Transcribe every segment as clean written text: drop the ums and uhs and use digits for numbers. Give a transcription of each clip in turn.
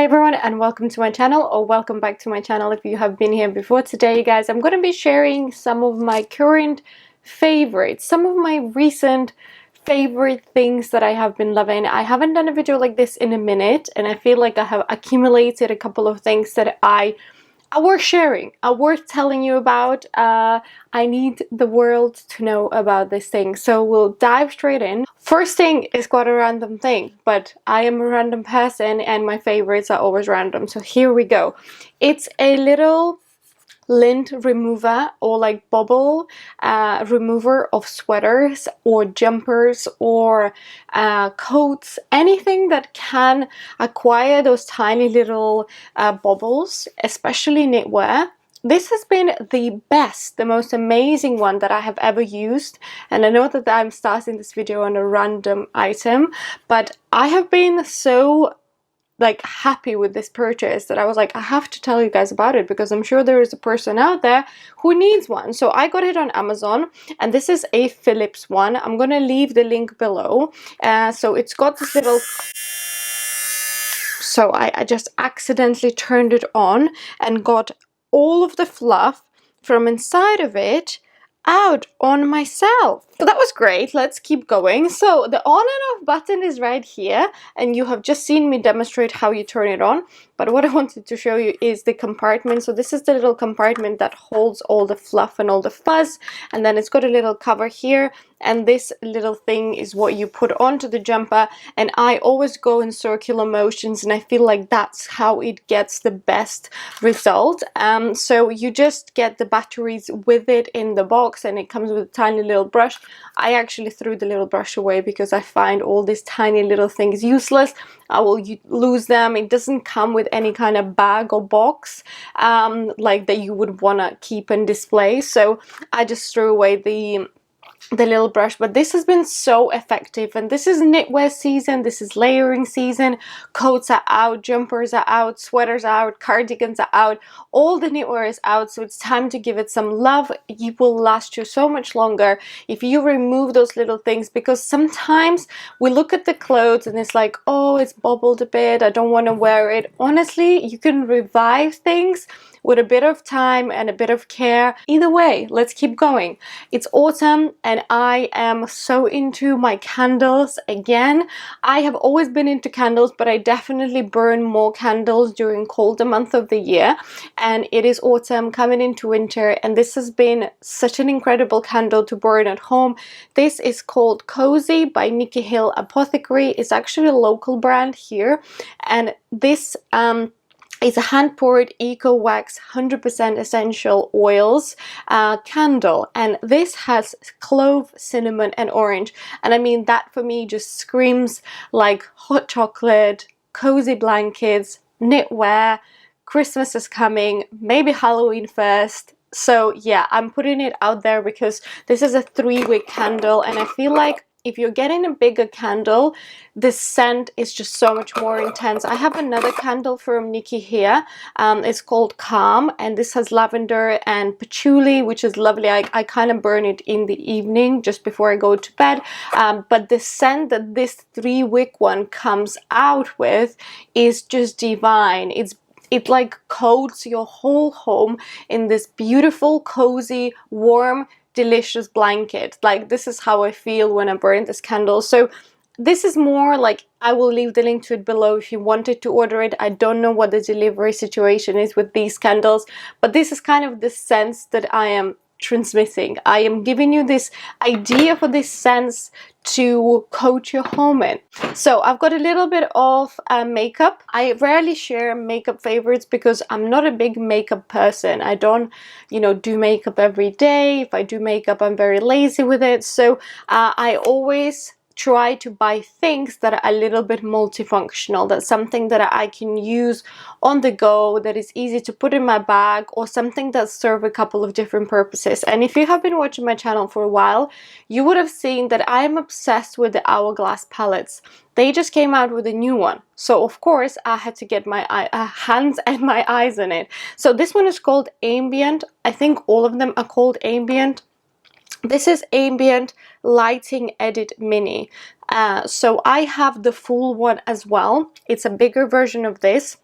everyone, and welcome to my channel, or welcome back to my channel if you have been here before. Today, guys, I'm going to be sharing some of my current favorites, some of my recent favorite things that I have been loving. I haven't done a video like this in a minute, and I feel like I have accumulated a couple of things that are worth sharing, are worth telling you about. I need the world to know about this thing, so we'll dive straight in. First thing is quite a random thing, but I am a random person and my favorites are always random, so here we go. It's a little lint remover, or like bubble remover of sweaters or jumpers or coats, anything that can acquire those tiny little bubbles, especially knitwear. This has been the best, the most amazing one that I have ever used, and I know that I'm starting this video on a random item, but I have been so happy with this purchase that I was like, I have to tell you guys about it because I'm sure there is a person out there who needs one. So I got it on Amazon, and this is a Philips one. I'm gonna leave the link below. So it's got this little, so I just accidentally turned it on and got all of the fluff from inside of it out on myself. So that was great. Let's keep going. So the on and off button is right here, and you have just seen me demonstrate how you turn it on. But what I wanted to show you is the compartment. So this is the little compartment that holds all the fluff and all the fuzz, and then it's got a little cover here, and this little thing is what you put onto the jumper. And I always go in circular motions, and I feel like that's how it gets the best result. So you just get the batteries with it in the box, and it comes with a tiny little brush. I actually threw the little brush away because I find all these tiny little things useless. I will lose them. It doesn't come with any kind of bag or box like that you would want to keep and display, so I just threw away the little brush. But this has been so effective, and this is knitwear season, this is layering season. Coats are out, jumpers are out, sweaters are out, cardigans are out, all the knitwear is out, so it's time to give it some love. It will last you so much longer if you remove those little things, because sometimes we look at the clothes and it's like, oh, it's bubbled a bit, I don't want to wear it. Honestly, you can revive things with a bit of time and a bit of care. Either way, let's keep going. It's autumn, and I am so into my candles again. I have always been into candles, but I definitely burn more candles during colder month of the year, and it is autumn coming into winter, and this has been such an incredible candle to burn at home. This is called Cozy by Nikki Hill Apothecary. It's actually a local brand here, and this it's a hand-poured eco wax 100% essential oils candle, and this has clove, cinnamon and orange, and I mean that for me just screams like hot chocolate, cozy blankets, knitwear. Christmas is coming, maybe Halloween first. So yeah, I'm putting it out there because this is a 3-wick candle, and I feel like if you're getting a bigger candle, the scent is just so much more intense. I have another candle from Nikki here. It's called Calm, and this has lavender and patchouli, which is lovely. I kind of burn it in the evening just before I go to bed. But the scent that this 3-wick one comes out with is just divine. It like coats your whole home in this beautiful, cozy, warm, delicious blanket. Like, this is how I feel when I burn this candle. So this is more like, I will leave the link to it below if you wanted to order it. I don't know what the delivery situation is with these candles, but this is kind of the sense that I am transmitting. I am giving you this idea for this sense to coat your home in. So I've got a little bit of makeup. I rarely share makeup favorites because I'm not a big makeup person. I don't, do makeup every day. If I do makeup, I'm very lazy with it. So I always try to buy things that are a little bit multifunctional. That's something that I can use on the go, that is easy to put in my bag, or something that serves a couple of different purposes. And if you have been watching my channel for a while, you would have seen that I am obsessed with the Hourglass palettes. They just came out with a new one, so of course I had to get my hands and my eyes on it. So this one is called Ambient. I think all of them are called Ambient. This is Ambient Lighting Edit Mini. So I have the full one as well. It's a bigger version of this.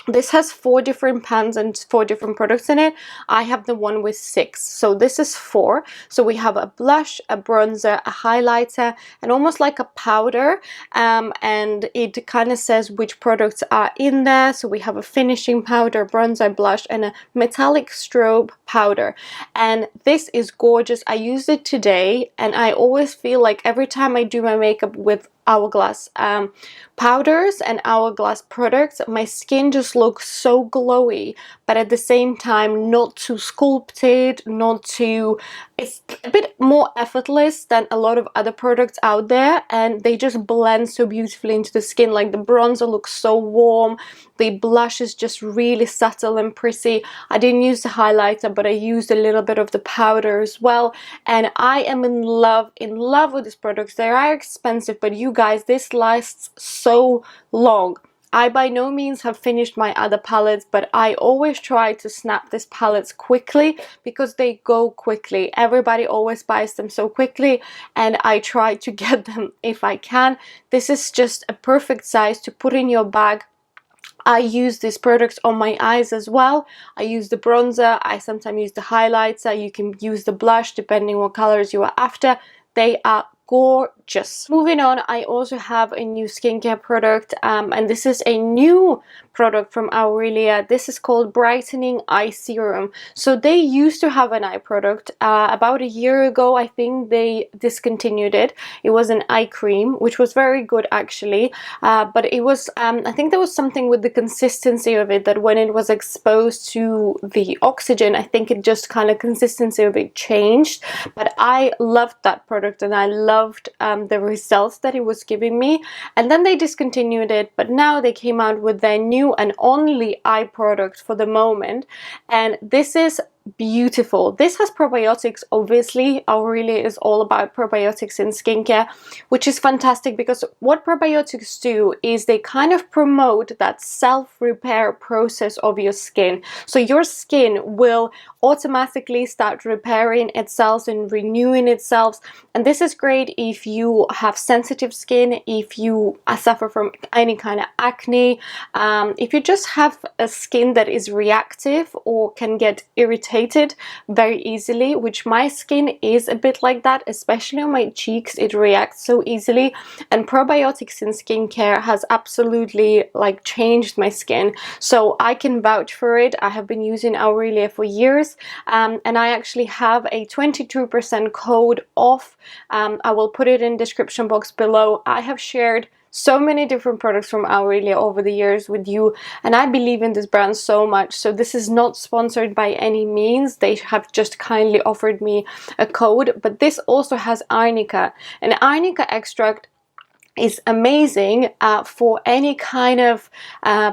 This has 4 different pans and 4 different products in it. I have the one with 6, so this is 4. So we have a blush, a bronzer, a highlighter, and almost like a powder, and it kind of says which products are in there. So we have a finishing powder, bronzer, blush, and a metallic strobe powder, and this is gorgeous. I used it today, and I always feel like every time I do my makeup with Hourglass powders and Hourglass products, my skin just looks so glowy, but at the same time not too sculpted, not too, it's a bit more effortless than a lot of other products out there, and they just blend so beautifully into the skin. Like the bronzer looks so warm, the blush is just really subtle and pretty. I didn't use the highlighter, but I used a little bit of the powder as well, and I am in love with these products. They are expensive, but you guys, this lasts so long. I by no means have finished my other palettes, but I always try to snap these palettes quickly because they go quickly. Everybody always buys them so quickly, and I try to get them if I can. This is just a perfect size to put in your bag. I use these products on my eyes as well. I use the bronzer, I sometimes use the highlighter, you can use the blush depending what colors you are after. They are gorgeous. Moving on, I also have a new skincare product, and this is a new product from Aurelia. This is called Brightening Eye Serum. So they used to have an eye product. About a year ago, I think they discontinued it. It was an eye cream, which was very good actually, but it was, I think there was something with the consistency of it that when it was exposed to the oxygen, I think it just kind of consistency of it changed. But I loved that product, and I loved the results that it was giving me. And then they discontinued it, but now they came out with their new and only eye product for the moment, and this is beautiful. This has probiotics, obviously. Aurelia is all about probiotics in skincare, which is fantastic because what probiotics do is they kind of promote that self-repair process of your skin. So your skin will automatically start repairing itself and renewing itself, and this is great if you have sensitive skin, if you suffer from any kind of acne, if you just have a skin that is reactive or can get irritated very easily, which my skin is a bit like that, especially on my cheeks. It reacts so easily, and probiotics in skincare has absolutely like changed my skin, so I can vouch for it. I have been using Aurelia for years, and I actually have a 22% code off. I will put it in description box below. I have shared so many different products from Aurelia over the years with you, and I believe in this brand so much. So this is not sponsored by any means. They have just kindly offered me a code, but this also has arnica, and arnica extract is amazing for any kind of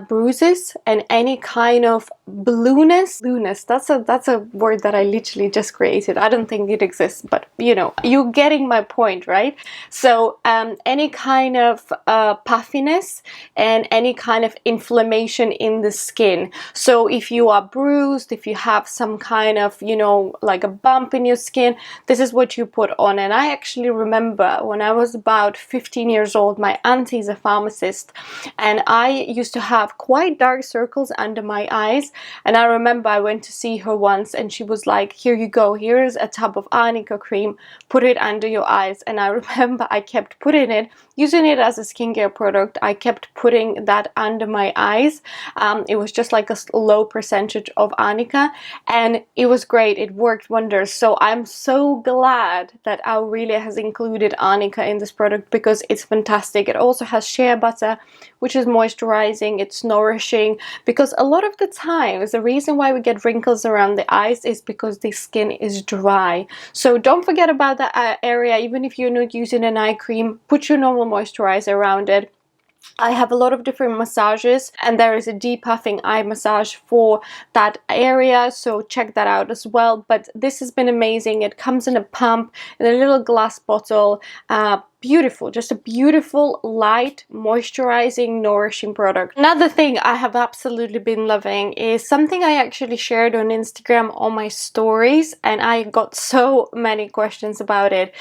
bruises and any kind of blueness. That's a word that I literally just created. I don't think it exists, but you know, you're getting my point, right? So any kind of puffiness and any kind of inflammation in the skin. So if you are bruised, if you have some kind of, you know, like a bump in your skin, this is what you put on. And I actually remember when I was about 15 years old, my auntie is a pharmacist, and I used to have quite dark circles under my eyes, and I remember I went to see her once, and she was like, here you go, here's a tub of arnica cream, put it under your eyes. And I remember I kept putting it, using it as a skincare product. I kept putting that under my eyes. It was just like a low percentage of arnica, and it was great. It worked wonders. So I'm so glad that Aurelia has included arnica in this product because it's fantastic. It also has shea butter, which is moisturizing, it's nourishing, because a lot of the times the reason why we get wrinkles around the eyes is because the skin is dry. So don't forget about that area. Even if you're not using an eye cream, put your normal moisturizer around it. I have a lot of different massages, and there is a depuffing eye massage for that area, so check that out as well. But this has been amazing. It comes in a pump in a little glass bottle. beautiful, just a beautiful, light, moisturizing, nourishing product. Another thing I have absolutely been loving is something I actually shared on Instagram on my stories, and I got so many questions about it.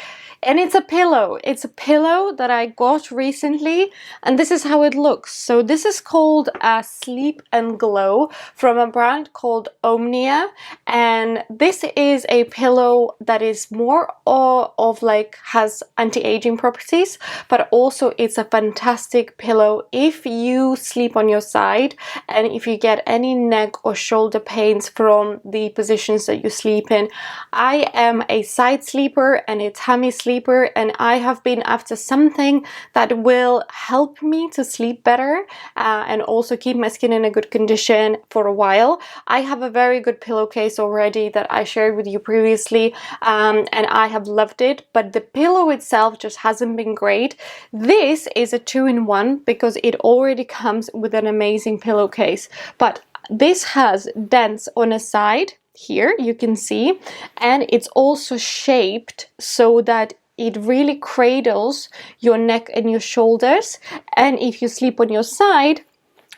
And it's a pillow. It's a pillow that I got recently, and this is how it looks. So this is called Sleep and Glow from a brand called Omnia, and this is a pillow that is more of like has anti-aging properties, but also it's a fantastic pillow if you sleep on your side and if you get any neck or shoulder pains from the positions that you sleep in. I am a side sleeper and a tummy sleeper, and I have been after something that will help me to sleep better and also keep my skin in a good condition for a while. I have a very good pillowcase already that I shared with you previously, and I have loved it, but the pillow itself just hasn't been great. This is a 2-in-1 because it already comes with an amazing pillowcase, but this has dents on a side here, you can see, and it's also shaped so that it really cradles your neck and your shoulders, and if you sleep on your side,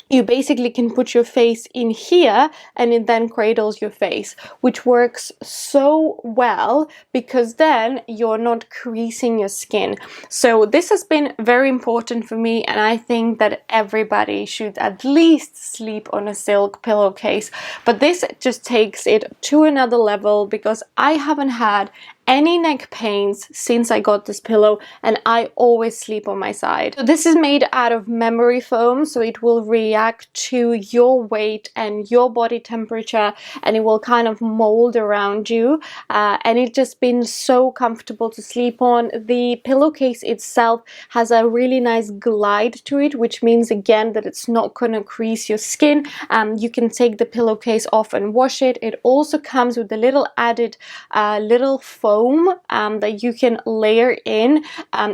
you basically can put your face in here and it then cradles your face, which works so well because then you're not creasing your skin. So this has been very important for me, and I think that everybody should at least sleep on a silk pillowcase. But this just takes it to another level because I haven't had any neck pains since I got this pillow, and I always sleep on my side. So this is made out of memory foam, so it will react to your weight and your body temperature, and it will kind of mold around you, and it's just been so comfortable to sleep on. The pillowcase itself has a really nice glide to it, which means again that it's not gonna crease your skin. You can take the pillowcase off and wash it. It also comes with a little added little foam that you can layer in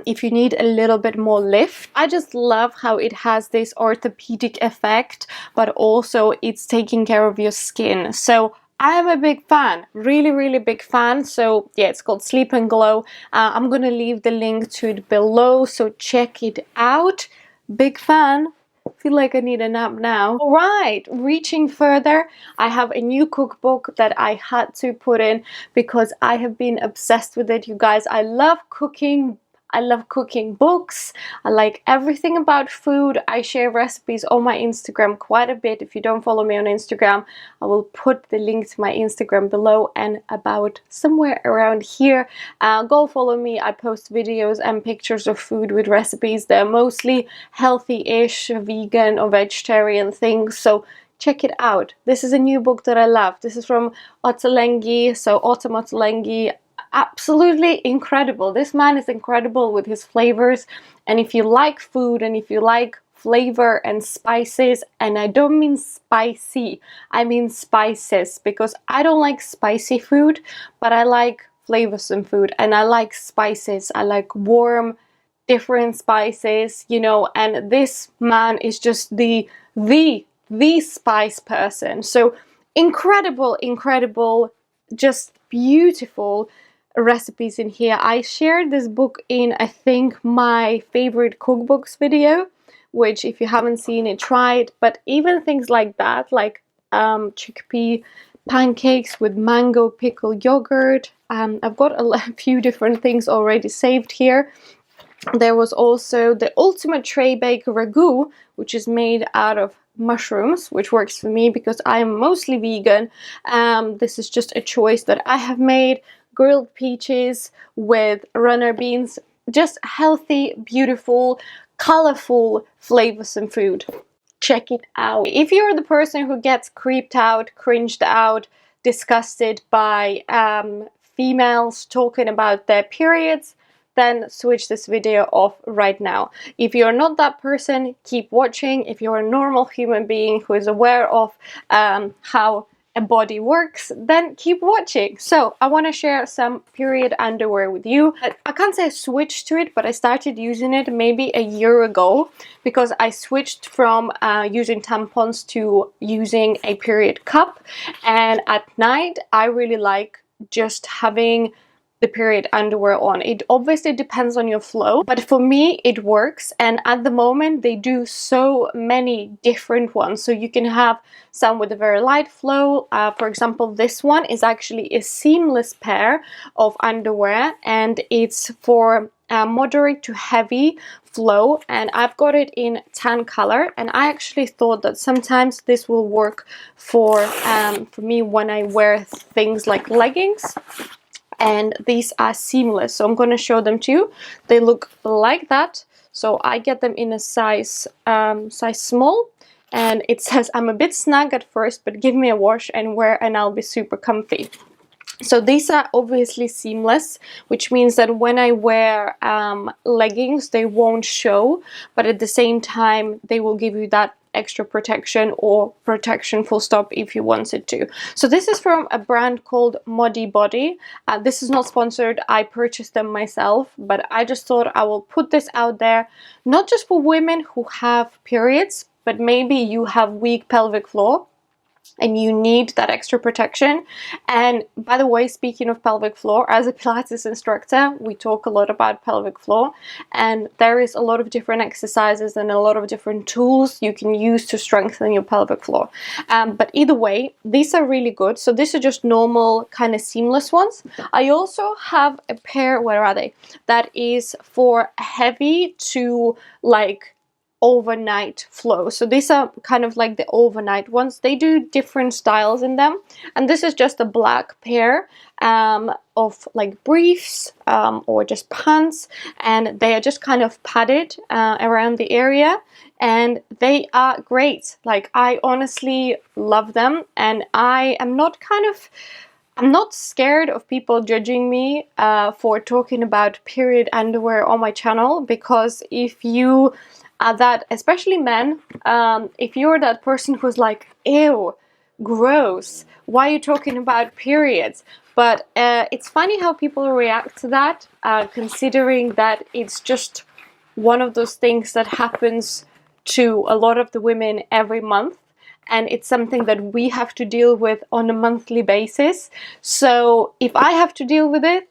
if you need a little bit more lift. I just love how it has this orthopedic effect, but also it's taking care of your skin. So I'm a big fan, really big fan. So yeah, it's called Sleep and Glow. I'm gonna leave the link to it below, so check it out. Big fan. Feel like I need a nap now. All right, reaching further, I have a new cookbook that I had to put in because I have been obsessed with it, you guys. I love cooking books. I like everything about food. I share recipes on my Instagram quite a bit. If you don't follow me on Instagram, I will put the link to my Instagram below and about somewhere around here. Go follow me. I post videos and pictures of food with recipes. They're mostly healthy-ish, vegan or vegetarian things, so check it out. This is a new book that I love. This is from Ottolenghi, so Autumn Ottolenghi. Absolutely incredible. This man is incredible with his flavors, and if you like food and if you like flavor and spices, and I don't mean spicy, I mean spices, because I don't like spicy food, but I like flavorsome food and I like spices. I like warm, different spices, you know, and this man is just the spice person. So incredible, just beautiful recipes in here. I shared this book in, I think, my favorite cookbooks video, which if you haven't seen it, try it. But even things like that, like chickpea pancakes with mango pickle yogurt. I've got a few different things already saved here. There was also the ultimate tray bake ragu, which is made out of mushrooms, which works for me because I am mostly vegan. This is just a choice that I have made. Grilled peaches with runner beans, just healthy, beautiful, colorful, flavorsome food. Check it out. If you're the person who gets creeped out, cringed out, disgusted by females talking about their periods, then switch this video off right now. If you're not that person, keep watching. If you're a normal human being who is aware of how a body works, then keep watching. So I want to share some period underwear with you. I can't say I switched to it, but I started using it maybe a year ago because I switched from using tampons to using a period cup, and at night I really like just having the period underwear on. It obviously depends on your flow, but for me it works, and at the moment they do so many different ones. So you can have some with a very light flow. For example, this one is actually a seamless pair of underwear, and it's for moderate to heavy flow, and I've got it in tan color, and I actually thought that sometimes this will work for me when I wear things like leggings. And these are seamless, so I'm going to show them to you. They look like that. So I get them in a size small, and it says I'm a bit snug at first, but give me a wash and wear and I'll be super comfy. So these are obviously seamless, which means that when I wear leggings, they won't show, but at the same time, they will give you that extra protection, or protection full stop if you wanted to. So this is from a brand called Modi Body. This is not sponsored. I purchased them myself, but I just thought I will put this out there, not just for women who have periods, but maybe you have weak pelvic floor and you need that extra protection. And by the way, speaking of pelvic floor, as a Pilates instructor, we talk a lot about pelvic floor, and there is a lot of different exercises and a lot of different tools you can use to strengthen your pelvic floor. But either way, these are really good. So these are just normal kind of seamless ones. I also have a pair, where are they? That is for heavy to like overnight flow. So these are kind of like the overnight ones. They do different styles in them, and this is just a black pair of like briefs or just pants, and they are just kind of padded around the area, and they are great. Like, I honestly love them, and I am not I'm not scared of people judging me for talking about period underwear on my channel, because if you are that, especially men, if you're that person who's like, ew, gross, why are you talking about periods? But it's funny how people react to that, considering that it's just one of those things that happens to a lot of the women every month. And it's something that we have to deal with on a monthly basis. So if I have to deal with it,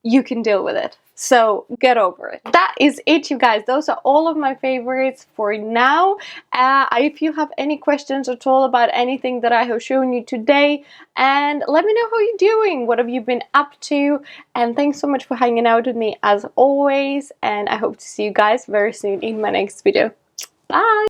you can deal with it. So get over it. That is it, you guys. Those are all of my favorites for now. If you have any questions at all about anything that I have shown you today, and let me know how you're doing. What have you been up to? And thanks so much for hanging out with me as always. And I hope to see you guys very soon in my next video. Bye!